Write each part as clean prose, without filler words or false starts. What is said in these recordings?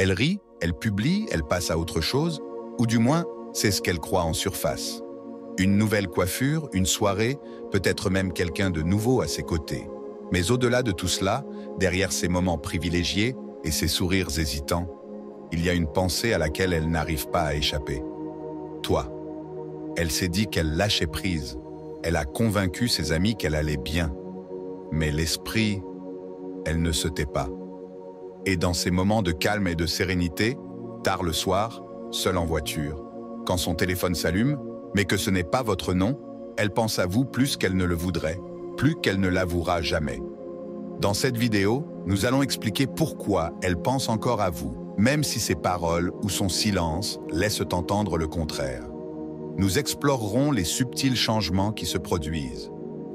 Elle rit, elle publie, elle passe à autre chose, ou du moins, c'est ce qu'elle croit en surface. Une nouvelle coiffure, une soirée, peut-être même quelqu'un de nouveau à ses côtés. Mais au-delà de tout cela, derrière ces moments privilégiés et ces sourires hésitants, il y a une pensée à laquelle elle n'arrive pas à échapper. Toi. Elle s'est dit qu'elle lâchait prise. Elle a convaincu ses amis qu'elle allait bien. Mais l'esprit, elle ne se tait pas. Et dans ces moments de calme et de sérénité, tard le soir, seule en voiture, quand son téléphone s'allume, mais que ce n'est pas votre nom, elle pense à vous plus qu'elle ne le voudrait, plus qu'elle ne l'avouera jamais. Dans cette vidéo, nous allons expliquer pourquoi elle pense encore à vous, même si ses paroles ou son silence laissent entendre le contraire. Nous explorerons les subtils changements qui se produisent,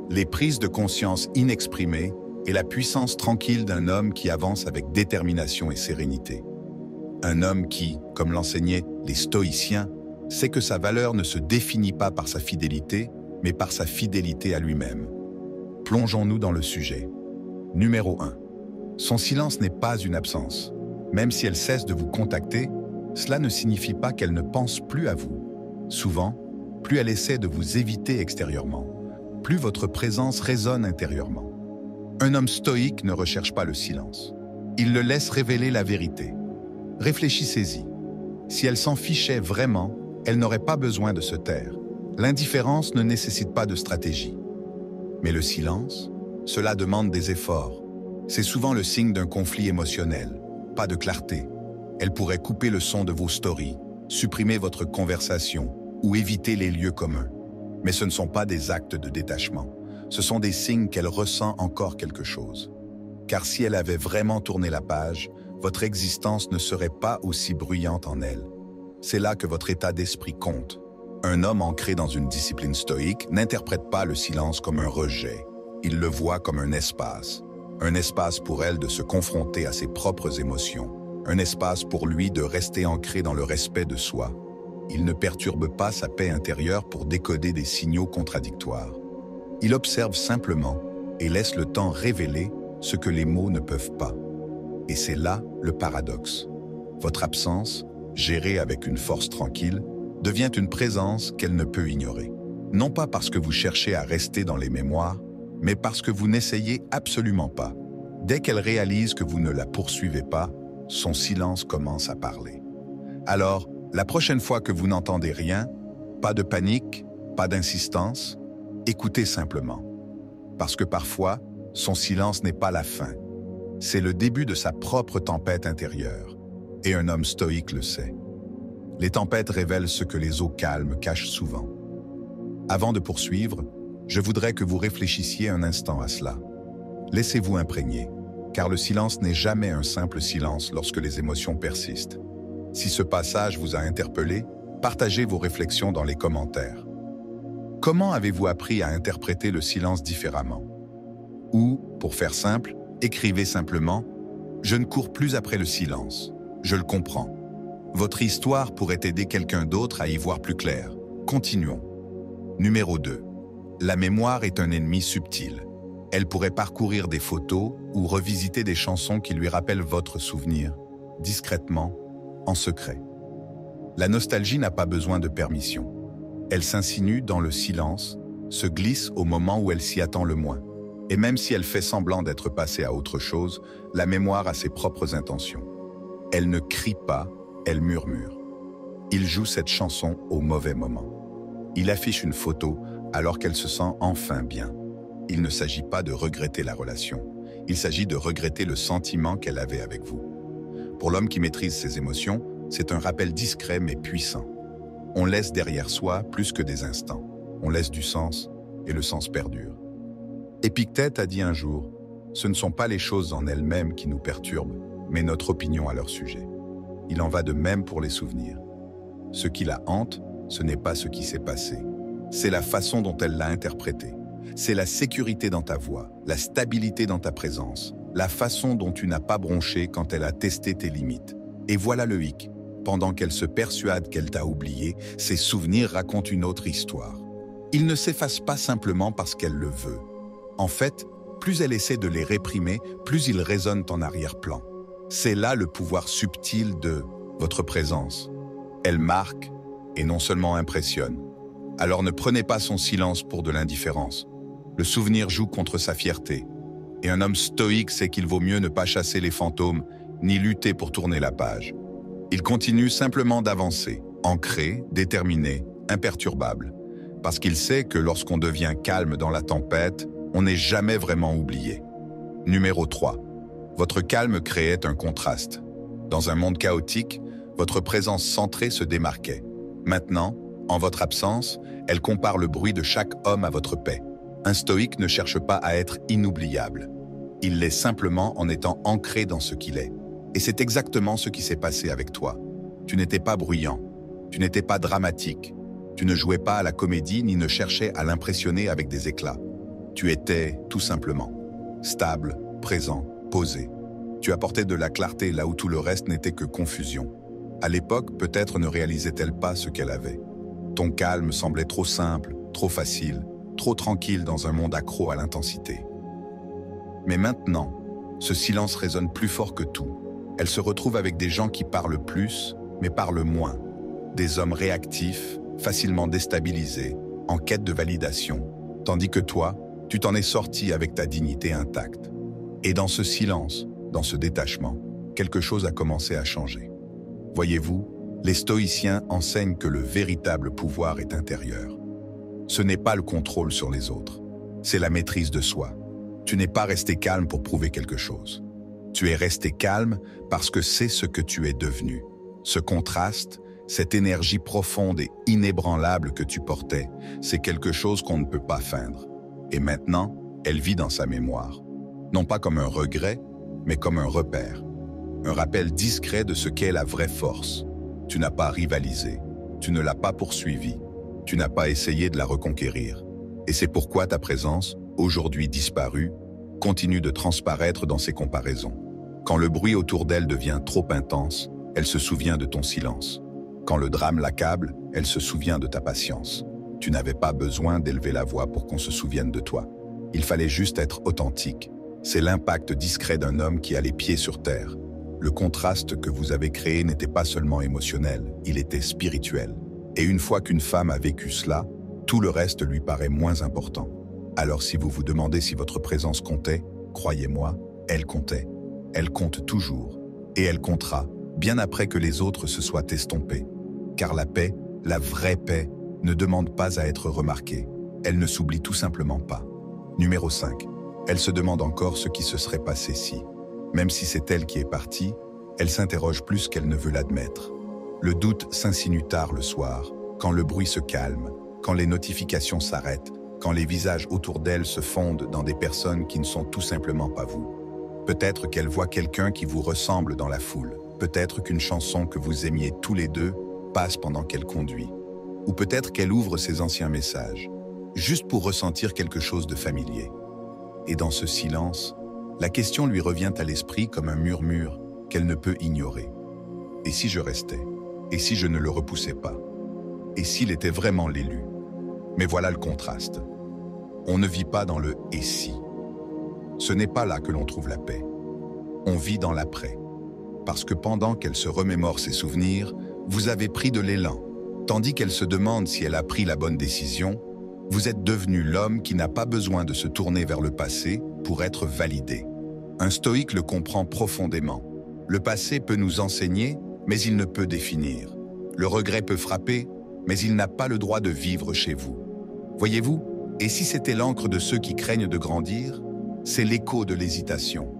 les prises de conscience inexprimées et la puissance tranquille d'un homme qui avance avec détermination et sérénité. Un homme qui, comme l'enseignaient les stoïciens, sait que sa valeur ne se définit pas par sa fidélité, mais par sa fidélité à lui-même. Plongeons-nous dans le sujet. Numéro 1. Son silence n'est pas une absence. Même si elle cesse de vous contacter, cela ne signifie pas qu'elle ne pense plus à vous. Souvent, plus elle essaie de vous éviter extérieurement, plus votre présence résonne intérieurement. Un homme stoïque ne recherche pas le silence. Il le laisse révéler la vérité. Réfléchissez-y. Si elle s'en fichait vraiment, elle n'aurait pas besoin de se taire. L'indifférence ne nécessite pas de stratégie. Mais le silence, cela demande des efforts. C'est souvent le signe d'un conflit émotionnel, pas de clarté. Elle pourrait couper le son de vos stories, supprimer votre conversation ou éviter les lieux communs. Mais ce ne sont pas des actes de détachement. Ce sont des signes qu'elle ressent encore quelque chose. Car si elle avait vraiment tourné la page, votre existence ne serait pas aussi bruyante en elle. C'est là que votre état d'esprit compte. Un homme ancré dans une discipline stoïque n'interprète pas le silence comme un rejet. Il le voit comme un espace pour elle de se confronter à ses propres émotions, un espace pour lui de rester ancré dans le respect de soi. Il ne perturbe pas sa paix intérieure pour décoder des signaux contradictoires. Il observe simplement et laisse le temps révéler ce que les mots ne peuvent pas. Et c'est là le paradoxe. Votre absence, gérée avec une force tranquille, devient une présence qu'elle ne peut ignorer. Non pas parce que vous cherchez à rester dans les mémoires, mais parce que vous n'essayez absolument pas. Dès qu'elle réalise que vous ne la poursuivez pas, son silence commence à parler. Alors, la prochaine fois que vous n'entendez rien, pas de panique, pas d'insistance, écoutez simplement. Parce que parfois, son silence n'est pas la fin. C'est le début de sa propre tempête intérieure. Et un homme stoïque le sait. Les tempêtes révèlent ce que les eaux calmes cachent souvent. Avant de poursuivre, je voudrais que vous réfléchissiez un instant à cela. Laissez-vous imprégner, car le silence n'est jamais un simple silence lorsque les émotions persistent. Si ce passage vous a interpellé, partagez vos réflexions dans les commentaires. Comment avez-vous appris à interpréter le silence différemment? Ou, pour faire simple, écrivez simplement « Je ne cours plus après le silence. Je le comprends. » Votre histoire pourrait aider quelqu'un d'autre à y voir plus clair. Continuons. Numéro 2. La mémoire est un ennemi subtil. Elle pourrait parcourir des photos ou revisiter des chansons qui lui rappellent votre souvenir, discrètement, en secret. La nostalgie n'a pas besoin de permission. Elle s'insinue dans le silence, se glisse au moment où elle s'y attend le moins. Et même si elle fait semblant d'être passée à autre chose, la mémoire a ses propres intentions. Elle ne crie pas, elle murmure. Il joue cette chanson au mauvais moment. Il affiche une photo alors qu'elle se sent enfin bien. Il ne s'agit pas de regretter la relation. Il s'agit de regretter le sentiment qu'elle avait avec vous. Pour l'homme qui maîtrise ses émotions, c'est un rappel discret mais puissant. On laisse derrière soi plus que des instants. On laisse du sens et le sens perdure. Épictète a dit un jour, « Ce ne sont pas les choses en elles-mêmes qui nous perturbent, mais notre opinion à leur sujet. » Il en va de même pour les souvenirs. Ce qui la hante, ce n'est pas ce qui s'est passé. C'est la façon dont elle l'a interprété. C'est la sécurité dans ta voix, la stabilité dans ta présence, la façon dont tu n'as pas bronché quand elle a testé tes limites. Et voilà le hic. Pendant qu'elle se persuade qu'elle t'a oublié, ses souvenirs racontent une autre histoire. Ils ne s'effacent pas simplement parce qu'elle le veut. En fait, plus elle essaie de les réprimer, plus ils résonnent en arrière-plan. C'est là le pouvoir subtil de votre présence. Elle marque et non seulement impressionne. Alors ne prenez pas son silence pour de l'indifférence. Le souvenir joue contre sa fierté. Et un homme stoïque sait qu'il vaut mieux ne pas chasser les fantômes ni lutter pour tourner la page. Il continue simplement d'avancer, ancré, déterminé, imperturbable. Parce qu'il sait que lorsqu'on devient calme dans la tempête, on n'est jamais vraiment oublié. Numéro 3. Votre calme créait un contraste. Dans un monde chaotique, votre présence centrée se démarquait. Maintenant, en votre absence, elle compare le bruit de chaque homme à votre paix. Un stoïque ne cherche pas à être inoubliable. Il l'est simplement en étant ancré dans ce qu'il est. Et c'est exactement ce qui s'est passé avec toi. Tu n'étais pas bruyant, tu n'étais pas dramatique, tu ne jouais pas à la comédie ni ne cherchais à l'impressionner avec des éclats. Tu étais, tout simplement, stable, présent, posé. Tu apportais de la clarté là où tout le reste n'était que confusion. À l'époque, peut-être ne réalisait-elle pas ce qu'elle avait. Ton calme semblait trop simple, trop facile, trop tranquille dans un monde accro à l'intensité. Mais maintenant, ce silence résonne plus fort que tout. Elle se retrouve avec des gens qui parlent plus, mais parlent moins. Des hommes réactifs, facilement déstabilisés, en quête de validation. Tandis que toi, tu t'en es sorti avec ta dignité intacte. Et dans ce silence, dans ce détachement, quelque chose a commencé à changer. Voyez-vous, les stoïciens enseignent que le véritable pouvoir est intérieur. Ce n'est pas le contrôle sur les autres, c'est la maîtrise de soi. Tu n'es pas resté calme pour prouver quelque chose. Tu es resté calme parce que c'est ce que tu es devenu. Ce contraste, cette énergie profonde et inébranlable que tu portais, c'est quelque chose qu'on ne peut pas feindre. Et maintenant, elle vit dans sa mémoire. Non pas comme un regret, mais comme un repère. Un rappel discret de ce qu'est la vraie force. Tu n'as pas rivalisé, tu ne l'as pas poursuivie, tu n'as pas essayé de la reconquérir. Et c'est pourquoi ta présence, aujourd'hui disparue, continue de transparaître dans ces comparaisons. Quand le bruit autour d'elle devient trop intense, elle se souvient de ton silence. Quand le drame l'accable, elle se souvient de ta patience. Tu n'avais pas besoin d'élever la voix pour qu'on se souvienne de toi. Il fallait juste être authentique. C'est l'impact discret d'un homme qui a les pieds sur terre. Le contraste que vous avez créé n'était pas seulement émotionnel, il était spirituel. Et une fois qu'une femme a vécu cela, tout le reste lui paraît moins important. Alors si vous vous demandez si votre présence comptait, croyez-moi, elle comptait. Elle compte toujours. Et elle comptera, bien après que les autres se soient estompés. Car la paix, la vraie paix, ne demande pas à être remarquée. Elle ne s'oublie tout simplement pas. Numéro 5. Elle se demande encore ce qui se serait passé si. Même si c'est elle qui est partie, elle s'interroge plus qu'elle ne veut l'admettre. Le doute s'insinue tard le soir, quand le bruit se calme, quand les notifications s'arrêtent, quand les visages autour d'elle se fondent dans des personnes qui ne sont tout simplement pas vous. Peut-être qu'elle voit quelqu'un qui vous ressemble dans la foule. Peut-être qu'une chanson que vous aimiez tous les deux passe pendant qu'elle conduit. Ou peut-être qu'elle ouvre ses anciens messages, juste pour ressentir quelque chose de familier. Et dans ce silence, la question lui revient à l'esprit comme un murmure qu'elle ne peut ignorer. Et si je restais? Et si je ne le repoussais pas? Et s'il était vraiment l'élu? Mais voilà le contraste. On ne vit pas dans le « et si ». Ce n'est pas là que l'on trouve la paix. On vit dans l'après. Parce que pendant qu'elle se remémore ses souvenirs, vous avez pris de l'élan. Tandis qu'elle se demande si elle a pris la bonne décision, vous êtes devenu l'homme qui n'a pas besoin de se tourner vers le passé pour être validé. Un stoïque le comprend profondément. Le passé peut nous enseigner, mais il ne peut définir. Le regret peut frapper, mais il n'a pas le droit de vivre chez vous. Voyez-vous, et si c'était l'encre de ceux qui craignent de grandir, c'est l'écho de l'hésitation.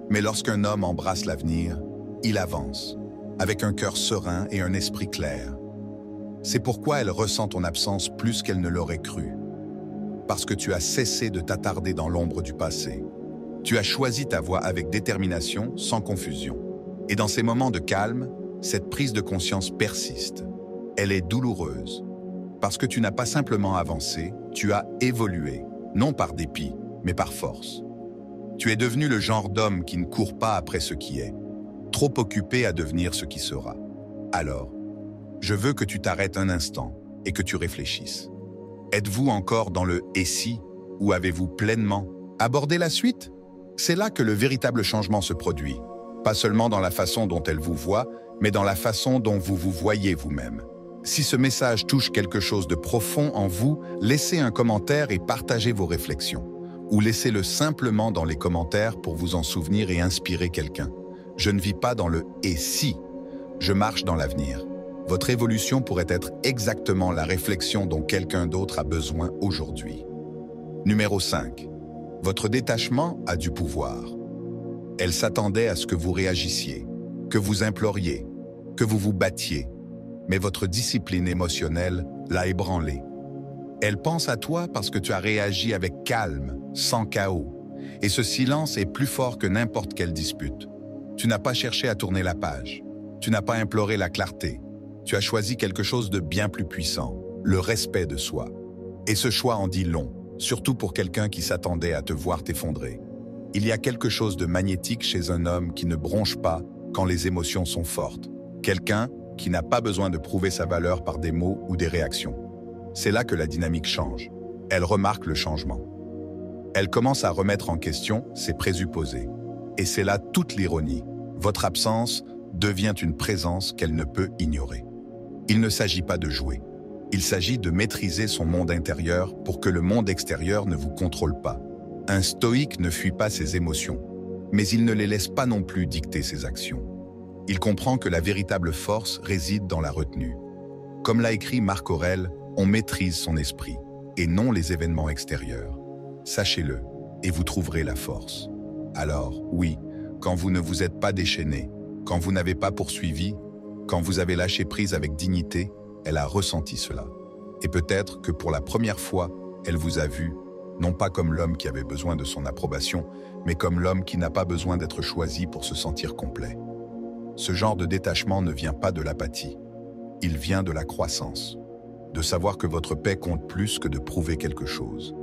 Mais lorsqu'un homme embrasse l'avenir, il avance, avec un cœur serein et un esprit clair. C'est pourquoi elle ressent ton absence plus qu'elle ne l'aurait cru. Parce que tu as cessé de t'attarder dans l'ombre du passé. Tu as choisi ta voie avec détermination, sans confusion. Et dans ces moments de calme, cette prise de conscience persiste. Elle est douloureuse. Parce que tu n'as pas simplement avancé, tu as évolué, non par dépit, mais par force. Tu es devenu le genre d'homme qui ne court pas après ce qui est, trop occupé à devenir ce qui sera. Alors, je veux que tu t'arrêtes un instant et que tu réfléchisses. Êtes-vous encore dans le « et si » ou avez-vous pleinement abordé la suite? C'est là que le véritable changement se produit. Pas seulement dans la façon dont elle vous voit, mais dans la façon dont vous vous voyez vous-même. Si ce message touche quelque chose de profond en vous, laissez un commentaire et partagez vos réflexions. Ou laissez-le simplement dans les commentaires pour vous en souvenir et inspirer quelqu'un. Je ne vis pas dans le « et si », je marche dans l'avenir. Votre évolution pourrait être exactement la réflexion dont quelqu'un d'autre a besoin aujourd'hui. Numéro 5. Votre détachement a du pouvoir. Elle s'attendait à ce que vous réagissiez, que vous imploriez, que vous vous battiez. Mais votre discipline émotionnelle l'a ébranlée. Elle pense à toi parce que tu as réagi avec calme, sans chaos. Et ce silence est plus fort que n'importe quelle dispute. Tu n'as pas cherché à tourner la page. Tu n'as pas imploré la clarté. Tu as choisi quelque chose de bien plus puissant, le respect de soi. Et ce choix en dit long, surtout pour quelqu'un qui s'attendait à te voir t'effondrer. Il y a quelque chose de magnétique chez un homme qui ne bronche pas quand les émotions sont fortes. Quelqu'un qui n'a pas besoin de prouver sa valeur par des mots ou des réactions. C'est là que la dynamique change. Elle remarque le changement. Elle commence à remettre en question ses présupposés. Et c'est là toute l'ironie. Votre absence devient une présence qu'elle ne peut ignorer. Il ne s'agit pas de jouer. Il s'agit de maîtriser son monde intérieur pour que le monde extérieur ne vous contrôle pas. Un stoïque ne fuit pas ses émotions, mais il ne les laisse pas non plus dicter ses actions. Il comprend que la véritable force réside dans la retenue. Comme l'a écrit Marc Aurèle, on maîtrise son esprit, et non les événements extérieurs. Sachez-le, et vous trouverez la force. Alors, oui, quand vous ne vous êtes pas déchaîné, quand vous n'avez pas poursuivi, quand vous avez lâché prise avec dignité, elle a ressenti cela. Et peut-être que pour la première fois, elle vous a vu, non pas comme l'homme qui avait besoin de son approbation, mais comme l'homme qui n'a pas besoin d'être choisi pour se sentir complet. Ce genre de détachement ne vient pas de l'apathie. Il vient de la croissance. De savoir que votre paix compte plus que de prouver quelque chose.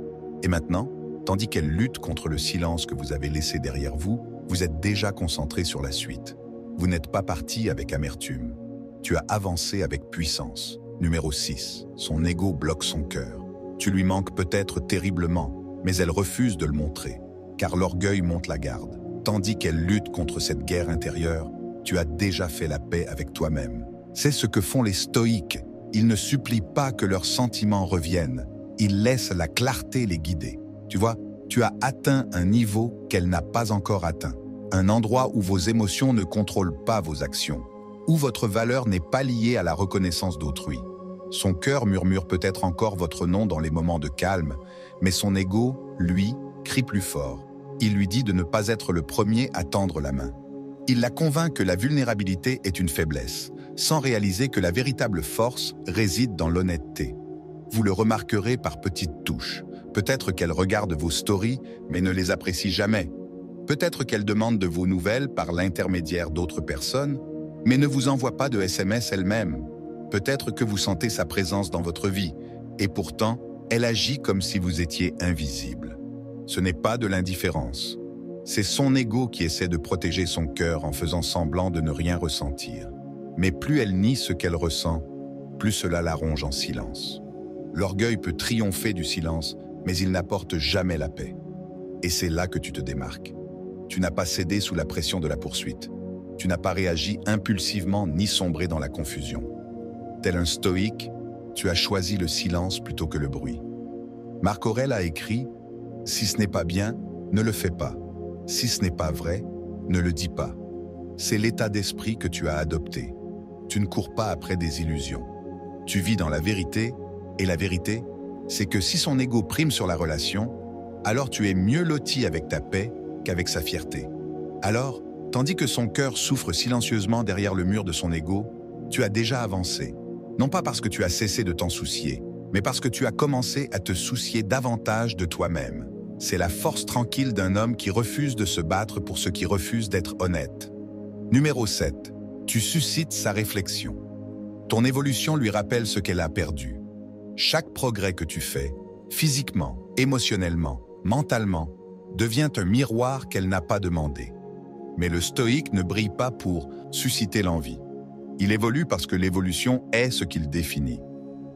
Et maintenant, tandis qu'elle lutte contre le silence que vous avez laissé derrière vous, vous êtes déjà concentré sur la suite. Vous n'êtes pas parti avec amertume. Tu as avancé avec puissance. Numéro 6. Son ego bloque son cœur. Tu lui manques peut-être terriblement, mais elle refuse de le montrer, car l'orgueil monte la garde. Tandis qu'elle lutte contre cette guerre intérieure, tu as déjà fait la paix avec toi-même. C'est ce que font les stoïques. Ils ne supplient pas que leurs sentiments reviennent. Ils laissent la clarté les guider. Tu vois, tu as atteint un niveau qu'elle n'a pas encore atteint. Un endroit où vos émotions ne contrôlent pas vos actions. Où votre valeur n'est pas liée à la reconnaissance d'autrui. Son cœur murmure peut-être encore votre nom dans les moments de calme, mais son ego, lui, crie plus fort. Il lui dit de ne pas être le premier à tendre la main. Il la convainc que la vulnérabilité est une faiblesse, sans réaliser que la véritable force réside dans l'honnêteté. Vous le remarquerez par petites touches. Peut-être qu'elle regarde vos stories, mais ne les apprécie jamais. Peut-être qu'elle demande de vos nouvelles par l'intermédiaire d'autres personnes, mais ne vous envoie pas de SMS elle-même. Peut-être que vous sentez sa présence dans votre vie, et pourtant, elle agit comme si vous étiez invisible. Ce n'est pas de l'indifférence. C'est son ego qui essaie de protéger son cœur en faisant semblant de ne rien ressentir. Mais plus elle nie ce qu'elle ressent, plus cela la ronge en silence. L'orgueil peut triompher du silence, mais il n'apporte jamais la paix. Et c'est là que tu te démarques. Tu n'as pas cédé sous la pression de la poursuite. Tu n'as pas réagi impulsivement ni sombré dans la confusion. Tel un stoïque, tu as choisi le silence plutôt que le bruit. Marc Aurèle a écrit « Si ce n'est pas bien, ne le fais pas. Si ce n'est pas vrai, ne le dis pas. » C'est l'état d'esprit que tu as adopté. Tu ne cours pas après des illusions. Tu vis dans la vérité, et la vérité, c'est que si son ego prime sur la relation, alors tu es mieux loti avec ta paix qu'avec sa fierté. Alors, tandis que son cœur souffre silencieusement derrière le mur de son ego, tu as déjà avancé. Non pas parce que tu as cessé de t'en soucier, mais parce que tu as commencé à te soucier davantage de toi-même. C'est la force tranquille d'un homme qui refuse de se battre pour ceux qui refusent d'être honnêtes. Numéro 7. Tu suscites sa réflexion. Ton évolution lui rappelle ce qu'elle a perdu. Chaque progrès que tu fais, physiquement, émotionnellement, mentalement, devient un miroir qu'elle n'a pas demandé. Mais le stoïque ne brille pas pour susciter l'envie. Il évolue parce que l'évolution est ce qu'il définit.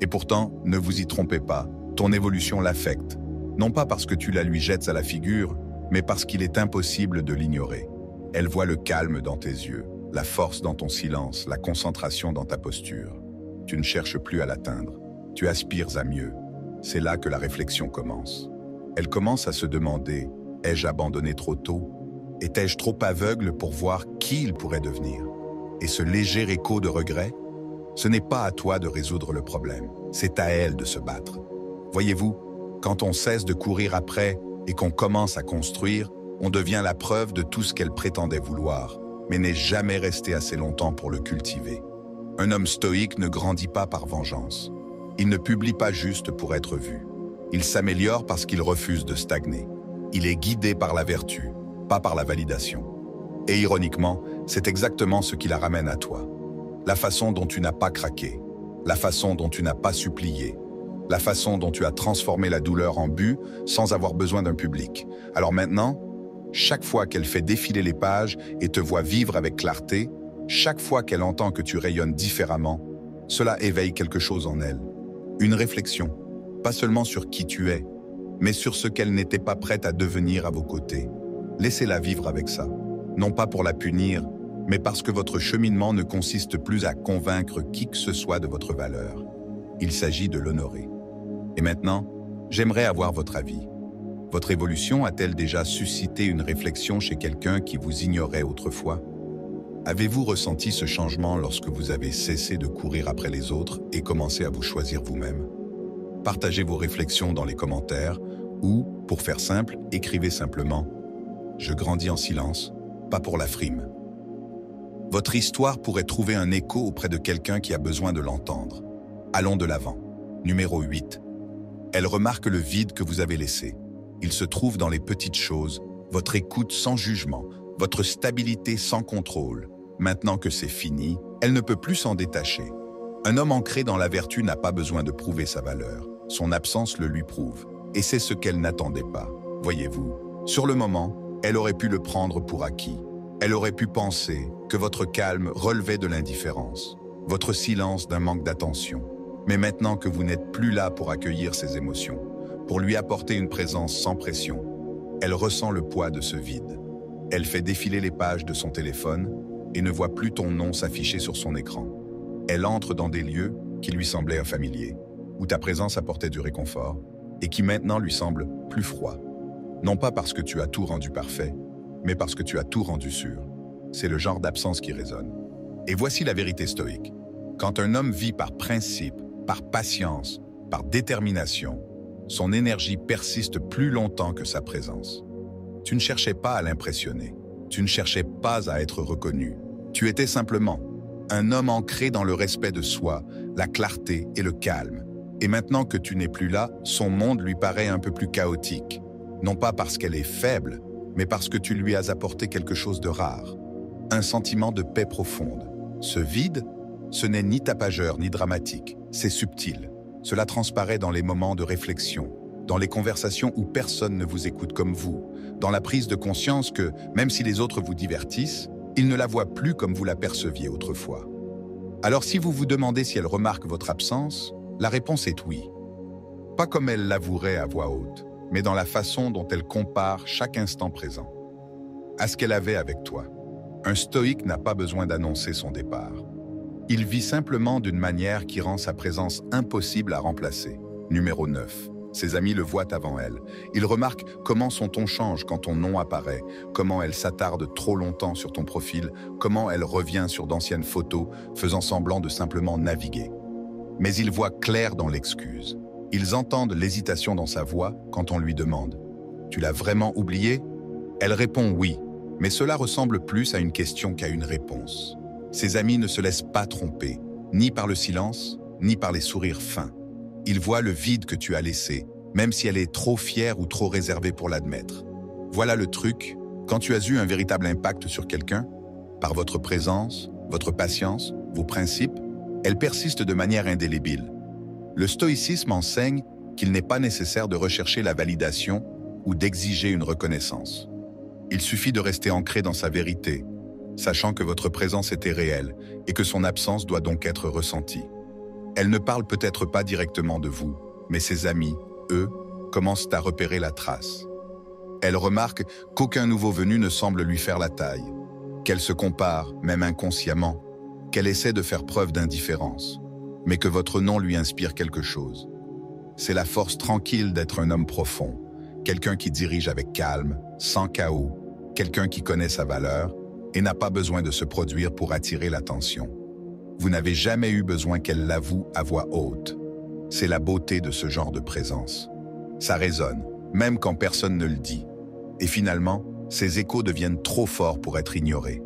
Et pourtant, ne vous y trompez pas, ton évolution l'affecte. Non pas parce que tu la lui jettes à la figure, mais parce qu'il est impossible de l'ignorer. Elle voit le calme dans tes yeux, la force dans ton silence, la concentration dans ta posture. Tu ne cherches plus à l'atteindre, tu aspires à mieux. C'est là que la réflexion commence. Elle commence à se demander, ai-je abandonné trop tôt? Étais-je trop aveugle pour voir qui il pourrait devenir? Et ce léger écho de regret, ce n'est pas à toi de résoudre le problème, c'est à elle de se battre. Voyez-vous, quand on cesse de courir après et qu'on commence à construire, on devient la preuve de tout ce qu'elle prétendait vouloir, mais n'est jamais resté assez longtemps pour le cultiver. Un homme stoïque ne grandit pas par vengeance. Il ne publie pas juste pour être vu. Il s'améliore parce qu'il refuse de stagner. Il est guidé par la vertu, pas par la validation. Et ironiquement, c'est exactement ce qui la ramène à toi. La façon dont tu n'as pas craqué, la façon dont tu n'as pas supplié, la façon dont tu as transformé la douleur en but sans avoir besoin d'un public. Alors maintenant, chaque fois qu'elle fait défiler les pages et te voit vivre avec clarté, chaque fois qu'elle entend que tu rayonnes différemment, cela éveille quelque chose en elle. Une réflexion, pas seulement sur qui tu es, mais sur ce qu'elle n'était pas prête à devenir à vos côtés. Laissez-la vivre avec ça, non pas pour la punir, mais parce que votre cheminement ne consiste plus à convaincre qui que ce soit de votre valeur. Il s'agit de l'honorer. Et maintenant, j'aimerais avoir votre avis. Votre évolution a-t-elle déjà suscité une réflexion chez quelqu'un qui vous ignorait autrefois? Avez-vous ressenti ce changement lorsque vous avez cessé de courir après les autres et commencé à vous choisir vous-même? Partagez vos réflexions dans les commentaires ou, pour faire simple, écrivez simplement « Je grandis en silence, pas pour la frime ». Votre histoire pourrait trouver un écho auprès de quelqu'un qui a besoin de l'entendre. Allons de l'avant. Numéro 8. Elle remarque le vide que vous avez laissé. Il se trouve dans les petites choses, votre écoute sans jugement, votre stabilité sans contrôle. Maintenant que c'est fini, elle ne peut plus s'en détacher. Un homme ancré dans la vertu n'a pas besoin de prouver sa valeur. Son absence le lui prouve. Et c'est ce qu'elle n'attendait pas. Voyez-vous, sur le moment, elle aurait pu le prendre pour acquis. Elle aurait pu penser que votre calme relevait de l'indifférence, votre silence d'un manque d'attention. Mais maintenant que vous n'êtes plus là pour accueillir ses émotions, pour lui apporter une présence sans pression, elle ressent le poids de ce vide. Elle fait défiler les pages de son téléphone et ne voit plus ton nom s'afficher sur son écran. Elle entre dans des lieux qui lui semblaient infamiliers, où ta présence apportait du réconfort et qui maintenant lui semblent plus froids. Non pas parce que tu as tout rendu parfait, mais parce que tu as tout rendu sûr. C'est le genre d'absence qui résonne. Et voici la vérité stoïque. Quand un homme vit par principe, par patience, par détermination, son énergie persiste plus longtemps que sa présence. Tu ne cherchais pas à l'impressionner. Tu ne cherchais pas à être reconnu. Tu étais simplement un homme ancré dans le respect de soi, la clarté et le calme. Et maintenant que tu n'es plus là, son monde lui paraît un peu plus chaotique. Non pas parce qu'elle est faible, mais parce que tu lui as apporté quelque chose de rare. Un sentiment de paix profonde. Ce vide, ce n'est ni tapageur ni dramatique, c'est subtil. Cela transparaît dans les moments de réflexion, dans les conversations où personne ne vous écoute comme vous, dans la prise de conscience que, même si les autres vous divertissent, ils ne la voient plus comme vous la perceviez autrefois. Alors si vous vous demandez si elle remarque votre absence, la réponse est oui. Pas comme elle l'avouerait à voix haute, mais dans la façon dont elle compare chaque instant présent à ce qu'elle avait avec toi. Un stoïque n'a pas besoin d'annoncer son départ. Il vit simplement d'une manière qui rend sa présence impossible à remplacer. Numéro 9. Ses amis le voient avant elle. Ils remarquent comment son ton change quand ton nom apparaît, comment elle s'attarde trop longtemps sur ton profil, comment elle revient sur d'anciennes photos, faisant semblant de simplement naviguer. Mais ils voient clair dans l'excuse. Ils entendent l'hésitation dans sa voix quand on lui demande « Tu l'as vraiment oublié ?» Elle répond « oui », mais cela ressemble plus à une question qu'à une réponse. Ses amis ne se laissent pas tromper, ni par le silence, ni par les sourires fins. Ils voient le vide que tu as laissé, même si elle est trop fière ou trop réservée pour l'admettre. Voilà le truc, quand tu as eu un véritable impact sur quelqu'un, par votre présence, votre patience, vos principes, elle persiste de manière indélébile. Le stoïcisme enseigne qu'il n'est pas nécessaire de rechercher la validation ou d'exiger une reconnaissance. Il suffit de rester ancré dans sa vérité, sachant que votre présence était réelle et que son absence doit donc être ressentie. Elle ne parle peut-être pas directement de vous, mais ses amis, eux, commencent à repérer la trace. Elle remarque qu'aucun nouveau venu ne semble lui faire la taille, qu'elle se compare, même inconsciemment, qu'elle essaie de faire preuve d'indifférence, mais que votre nom lui inspire quelque chose. C'est la force tranquille d'être un homme profond, quelqu'un qui dirige avec calme, sans chaos, quelqu'un qui connaît sa valeur et n'a pas besoin de se produire pour attirer l'attention. Vous n'avez jamais eu besoin qu'elle l'avoue à voix haute. C'est la beauté de ce genre de présence. Ça résonne, même quand personne ne le dit. Et finalement, ces échos deviennent trop forts pour être ignorés.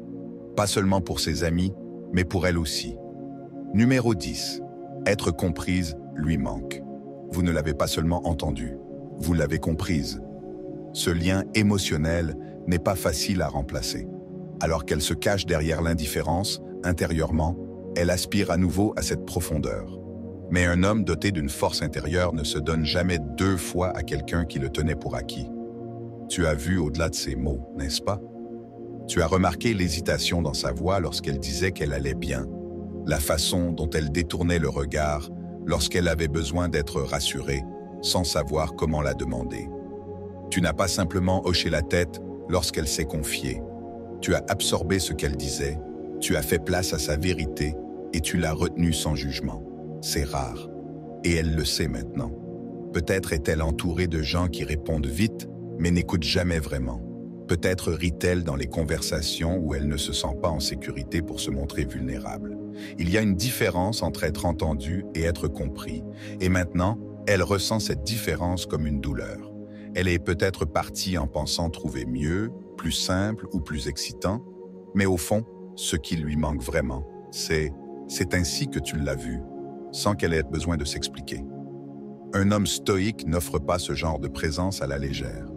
Pas seulement pour ses amis, mais pour elle aussi. Numéro 10. Être comprise lui manque. Vous ne l'avez pas seulement entendue, vous l'avez comprise. Ce lien émotionnel n'est pas facile à remplacer. Alors qu'elle se cache derrière l'indifférence, intérieurement, elle aspire à nouveau à cette profondeur. Mais un homme doté d'une force intérieure ne se donne jamais deux fois à quelqu'un qui le tenait pour acquis. Tu as vu au-delà de ses mots, n'est-ce pas? Tu as remarqué l'hésitation dans sa voix lorsqu'elle disait qu'elle allait bien, la façon dont elle détournait le regard lorsqu'elle avait besoin d'être rassurée, sans savoir comment la demander. Tu n'as pas simplement hoché la tête lorsqu'elle s'est confiée. Tu as absorbé ce qu'elle disait, tu as fait place à sa vérité et tu l'as retenue sans jugement. C'est rare. Et elle le sait maintenant. Peut-être est-elle entourée de gens qui répondent vite, mais n'écoutent jamais vraiment. Peut-être rit-elle dans les conversations où elle ne se sent pas en sécurité pour se montrer vulnérable. Il y a une différence entre être entendu et être compris. Et maintenant, elle ressent cette différence comme une douleur. Elle est peut-être partie en pensant trouver mieux, plus simple ou plus excitant, mais au fond, ce qui lui manque vraiment, c'est ainsi que tu l'as vu, sans qu'elle ait besoin de s'expliquer. Un homme stoïque n'offre pas ce genre de présence à la légère.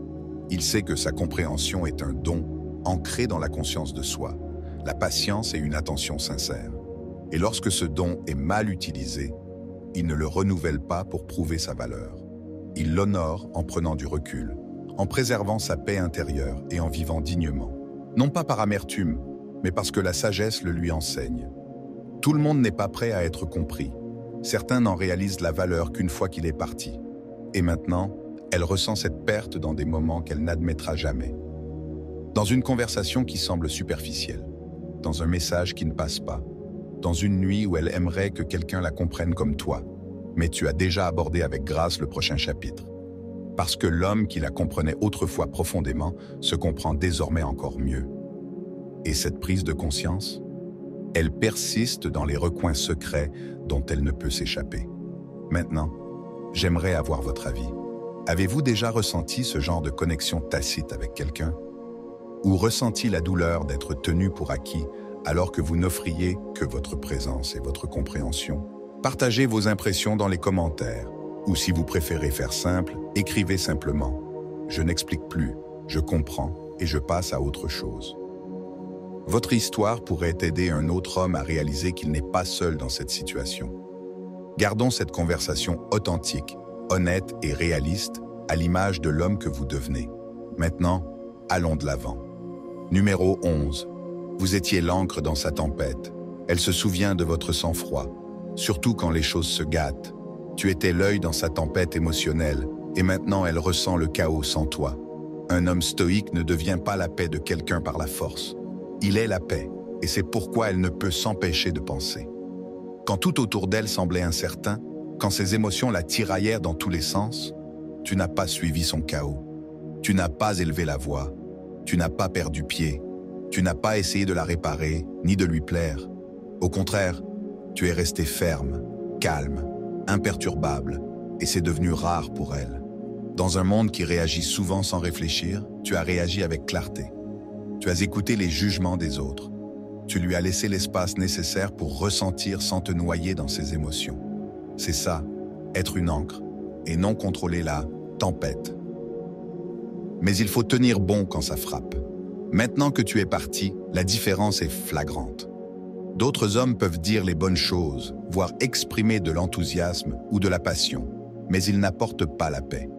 Il sait que sa compréhension est un don ancré dans la conscience de soi, la patience et une attention sincère. Et lorsque ce don est mal utilisé, il ne le renouvelle pas pour prouver sa valeur. Il l'honore en prenant du recul, en préservant sa paix intérieure et en vivant dignement. Non pas par amertume, mais parce que la sagesse le lui enseigne. Tout le monde n'est pas prêt à être compris. Certains n'en réalisent la valeur qu'une fois qu'il est parti. Et maintenant, elle ressent cette perte dans des moments qu'elle n'admettra jamais. Dans une conversation qui semble superficielle, dans un message qui ne passe pas, dans une nuit où elle aimerait que quelqu'un la comprenne comme toi, mais tu as déjà abordé avec grâce le prochain chapitre. Parce que l'homme qui la comprenait autrefois profondément se comprend désormais encore mieux. Et cette prise de conscience, elle persiste dans les recoins secrets dont elle ne peut s'échapper. Maintenant, j'aimerais avoir votre avis. Avez-vous déjà ressenti ce genre de connexion tacite avec quelqu'un? Ou ressenti la douleur d'être tenu pour acquis alors que vous n'offriez que votre présence et votre compréhension? Partagez vos impressions dans les commentaires. Ou si vous préférez faire simple, écrivez simplement « Je n'explique plus, je comprends et je passe à autre chose ». Votre histoire pourrait aider un autre homme à réaliser qu'il n'est pas seul dans cette situation. Gardons cette conversation authentique, honnête et réaliste, à l'image de l'homme que vous devenez. Maintenant, allons de l'avant. Numéro 11. Vous étiez l'encre dans sa tempête. Elle se souvient de votre sang-froid, surtout quand les choses se gâtent. Tu étais l'œil dans sa tempête émotionnelle, et maintenant elle ressent le chaos sans toi. Un homme stoïque ne devient pas la paix de quelqu'un par la force. Il est la paix, et c'est pourquoi elle ne peut s'empêcher de penser. Quand tout autour d'elle semblait incertain, quand ses émotions la tiraillèrent dans tous les sens, tu n'as pas suivi son chaos. Tu n'as pas élevé la voix. Tu n'as pas perdu pied. Tu n'as pas essayé de la réparer, ni de lui plaire. Au contraire, tu es resté ferme, calme, imperturbable, et c'est devenu rare pour elle. Dans un monde qui réagit souvent sans réfléchir, tu as réagi avec clarté. Tu as écouté les jugements des autres. Tu lui as laissé l'espace nécessaire pour ressentir sans te noyer dans ses émotions. C'est ça, être une encre, et non contrôler la tempête. Mais il faut tenir bon quand ça frappe. Maintenant que tu es parti, la différence est flagrante. D'autres hommes peuvent dire les bonnes choses, voire exprimer de l'enthousiasme ou de la passion, mais ils n'apportent pas la paix.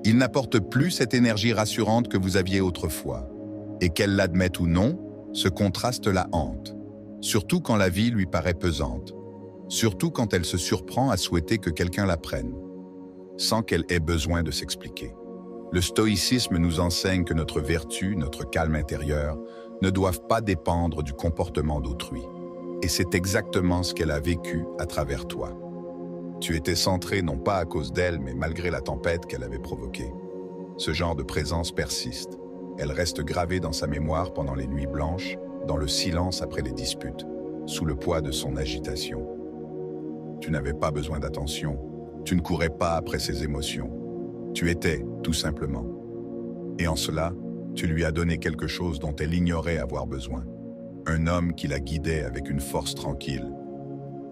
Ils n'apportent plus cette énergie rassurante que vous aviez autrefois. Et qu'elle l'admette ou non, ce contraste la hante, surtout quand la vie lui paraît pesante, surtout quand elle se surprend à souhaiter que quelqu'un la prenne, sans qu'elle ait besoin de s'expliquer. Le stoïcisme nous enseigne que notre vertu, notre calme intérieur, ne doivent pas dépendre du comportement d'autrui. Et c'est exactement ce qu'elle a vécu à travers toi. Tu étais centré non pas à cause d'elle, mais malgré la tempête qu'elle avait provoquée. Ce genre de présence persiste. Elle reste gravée dans sa mémoire pendant les nuits blanches, dans le silence après les disputes, sous le poids de son agitation. Tu n'avais pas besoin d'attention. Tu ne courais pas après ses émotions. Tu étais, tout simplement. Et en cela, tu lui as donné quelque chose dont elle ignorait avoir besoin. Un homme qui la guidait avec une force tranquille.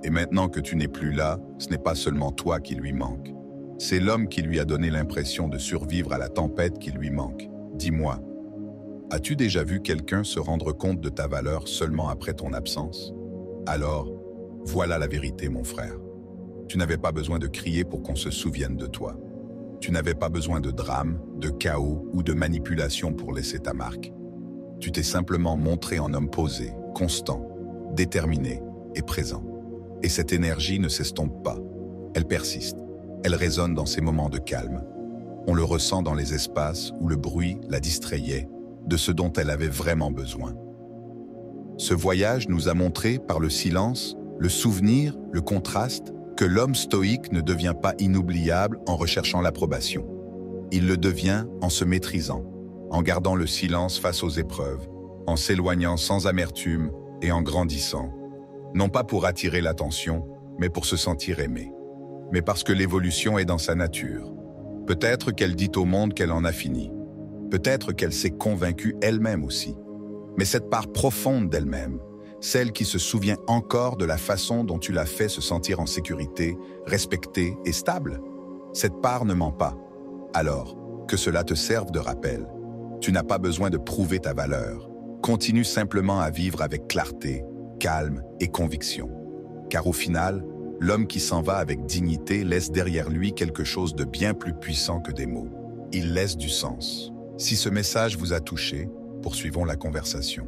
Et maintenant que tu n'es plus là, ce n'est pas seulement toi qui lui manque. C'est l'homme qui lui a donné l'impression de survivre à la tempête qui lui manque. Dis-moi, as-tu déjà vu quelqu'un se rendre compte de ta valeur seulement après ton absence? Alors, voilà la vérité, mon frère. Tu n'avais pas besoin de crier pour qu'on se souvienne de toi. Tu n'avais pas besoin de drame, de chaos ou de manipulation pour laisser ta marque. Tu t'es simplement montré en homme posé, constant, déterminé et présent. Et cette énergie ne s'estompe pas. Elle persiste. Elle résonne dans ces moments de calme. On le ressent dans les espaces où le bruit la distrayait de ce dont elle avait vraiment besoin. Ce voyage nous a montré par le silence, le souvenir, le contraste, que l'homme stoïque ne devient pas inoubliable en recherchant l'approbation. Il le devient en se maîtrisant, en gardant le silence face aux épreuves, en s'éloignant sans amertume et en grandissant. Non pas pour attirer l'attention, mais pour se sentir aimé. Mais parce que l'évolution est dans sa nature. Peut-être qu'elle dit au monde qu'elle en a fini. Peut-être qu'elle s'est convaincue elle-même aussi. Mais cette part profonde d'elle-même, celle qui se souvient encore de la façon dont tu l'as fait se sentir en sécurité, respectée et stable, cette part ne ment pas. Alors, que cela te serve de rappel. Tu n'as pas besoin de prouver ta valeur. Continue simplement à vivre avec clarté, calme et conviction. Car au final, l'homme qui s'en va avec dignité laisse derrière lui quelque chose de bien plus puissant que des mots. Il laisse du sens. Si ce message vous a touché, poursuivons la conversation.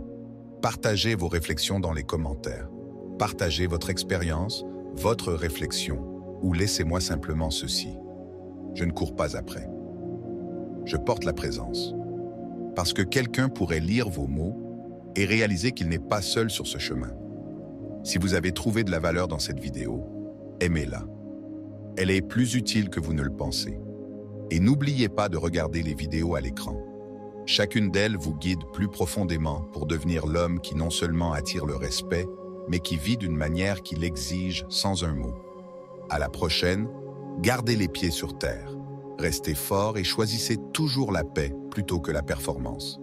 Partagez vos réflexions dans les commentaires. Partagez votre expérience, votre réflexion, ou laissez-moi simplement ceci. Je ne cours pas après. Je porte la présence. Parce que quelqu'un pourrait lire vos mots et réaliser qu'il n'est pas seul sur ce chemin. Si vous avez trouvé de la valeur dans cette vidéo, aimez-la. Elle est plus utile que vous ne le pensez. Et n'oubliez pas de regarder les vidéos à l'écran. Chacune d'elles vous guide plus profondément pour devenir l'homme qui non seulement attire le respect, mais qui vit d'une manière qui l'exige sans un mot. À la prochaine, gardez les pieds sur terre. Restez fort et choisissez toujours la paix plutôt que la performance.